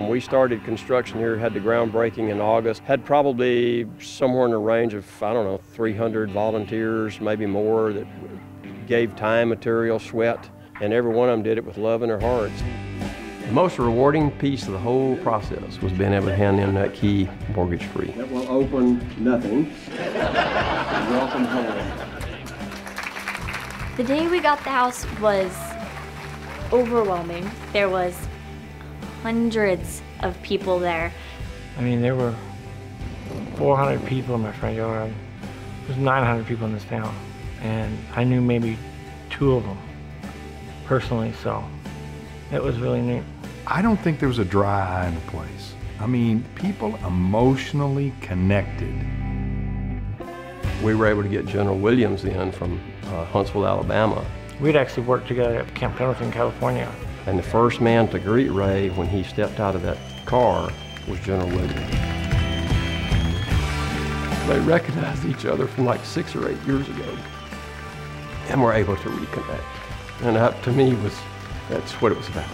We started construction here, had the groundbreaking in August, had probably somewhere in the range of, 300 volunteers, maybe more, that gave time, material, sweat, and every one of them did it with love in their hearts. The most rewarding piece of the whole process was being able to hand in that key mortgage-free. That will open nothing. Welcome home. The day we got the house was overwhelming. There was hundreds of people there. I mean, there were 400 people in my front yard. There's 900 people in this town, and I knew maybe 2 of them personally, so it was really neat. I don't think there was a dry eye in the place. I mean, people emotionally connected. We were able to get General Williams in from Huntsville, Alabama. We'd actually worked together at Camp Pendleton, California. And the first man to greet Ray when he stepped out of that car was General Williams. They recognized each other from like 6 or 8 years ago and were able to reconnect. And that, to me, that's what it was about.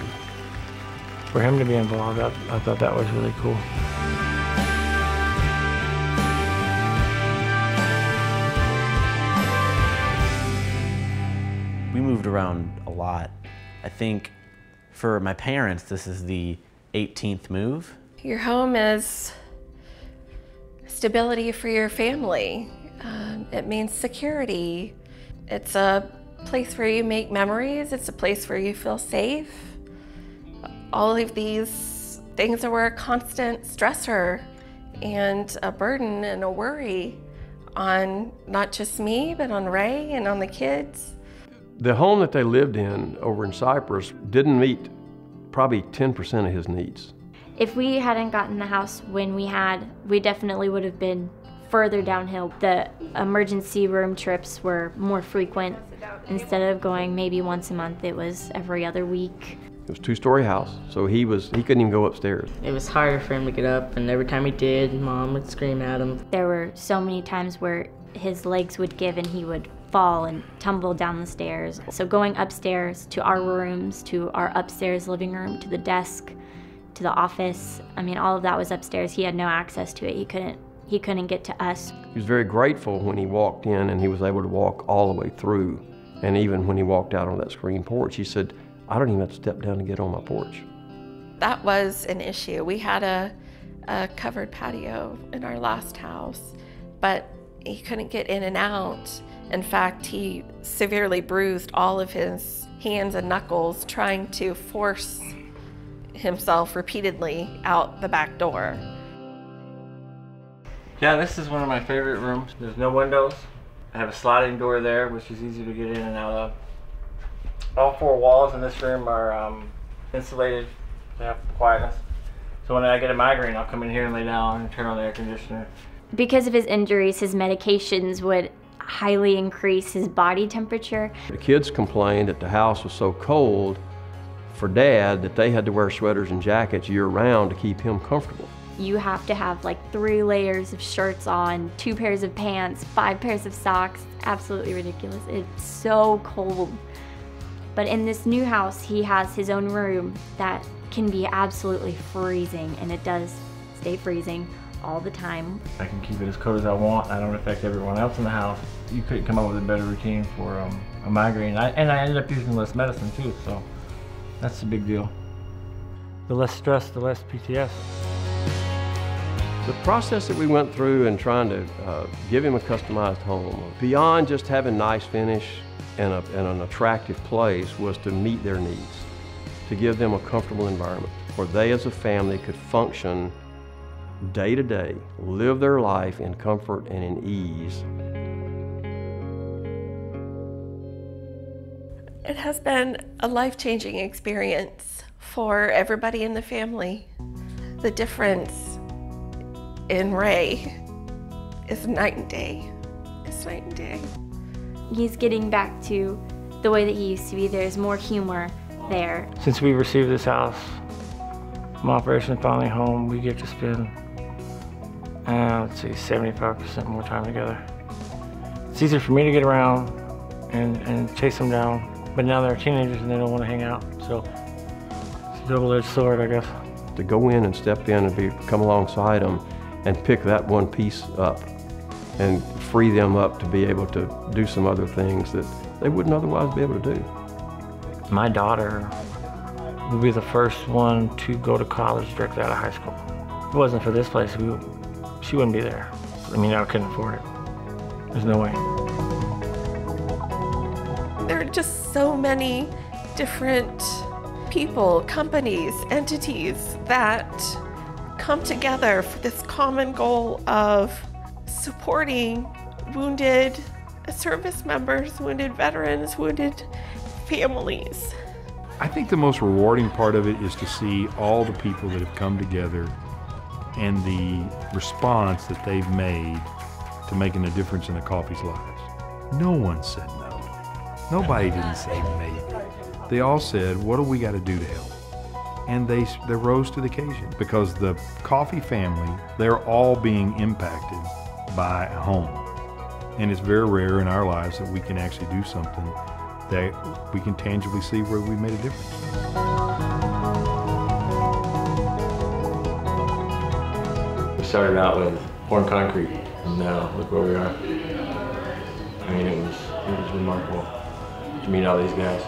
For him to be involved, I thought that was really cool. We moved around a lot. I think for my parents, this is the 18th move. Your home is stability for your family. It means security. It's a place where you make memories. It's a place where you feel safe. All of these things were a constant stressor and a burden and a worry on not just me, but on Ray and on the kids. The home that they lived in over in Cypress didn't meet probably 10% of his needs. If we hadn't gotten the house when we definitely would have been further downhill. The emergency room trips were more frequent. Instead of going maybe once a month, it was every other week. It was a 2-story house, so he couldn't even go upstairs. It was harder for him to get up, and every time he did, Mom would scream at him. There were so many times where his legs would give and he would fall and tumble down the stairs. So going upstairs to our rooms, to our upstairs living room, to the desk, to the office, I mean, all of that was upstairs. He had no access to it. He couldn't get to us. He was very grateful when he walked in and he was able to walk all the way through. And even when he walked out on that screen porch, he said, I don't even have to step down to get on my porch. That was an issue. We had a covered patio in our last house, but he couldn't get in and out. In fact, he severely bruised all of his hands and knuckles trying to force himself repeatedly out the back door. Yeah, this is one of my favorite rooms. There's no windows. I have a sliding door there, which is easy to get in and out of. All 4 walls in this room are insulated to have quietness. So when I get a migraine, I'll come in here and lay down and turn on the air conditioner. Because of his injuries, his medications would highly increase his body temperature. The kids complained that the house was so cold for Dad that they had to wear sweaters and jackets year-round to keep him comfortable. You have to have like 3 layers of shirts on, 2 pairs of pants, 5 pairs of socks. Absolutely ridiculous. It's so cold. But in this new house, he has his own room that can be absolutely freezing, and it does stay freezing all the time. I can keep it as cold as I want. I don't affect everyone else in the house. You couldn't come up with a better routine for a migraine. And I ended up using less medicine too, so that's the big deal. The less stress, the less PTS. The process that we went through in trying to give him a customized home, beyond just having nice finish and an attractive place, was to meet their needs, to give them a comfortable environment where they as a family could function day to day, live their life in comfort and in ease. It has been a life-changing experience for everybody in the family. The difference in Ray is night and day. It's night and day. He's getting back to the way that he used to be. There's more humor there. Since we received this house from Operation Finally Home, we get to spend, let's see, 75% more time together. It's easier for me to get around and chase them down, but now they're teenagers and they don't want to hang out, so it's a double-edged sword, I guess. to go in and step in and come alongside them and pick that one piece up and free them up to be able to do some other things that they wouldn't otherwise be able to do. My daughter would be the first one to go to college directly out of high school. If it wasn't for this place, she wouldn't be there. I mean, I couldn't afford it. There's no way. There are just so many different people, companies, entities that come together for this common goal of supporting wounded service members, wounded veterans, wounded families. I think the most rewarding part of it is to see all the people that have come together and the response that they've made to making a difference in the Coffey's lives. No one said no. Nobody didn't say maybe. They all said, what do we got to do to help? And they rose to the occasion, because the Coffey family, they're all being impacted by a home. And it's very rare in our lives that we can actually do something that we can tangibly see where we made a difference. We started out with pouring concrete, and now look where we are. I mean, it was remarkable to meet all these guys.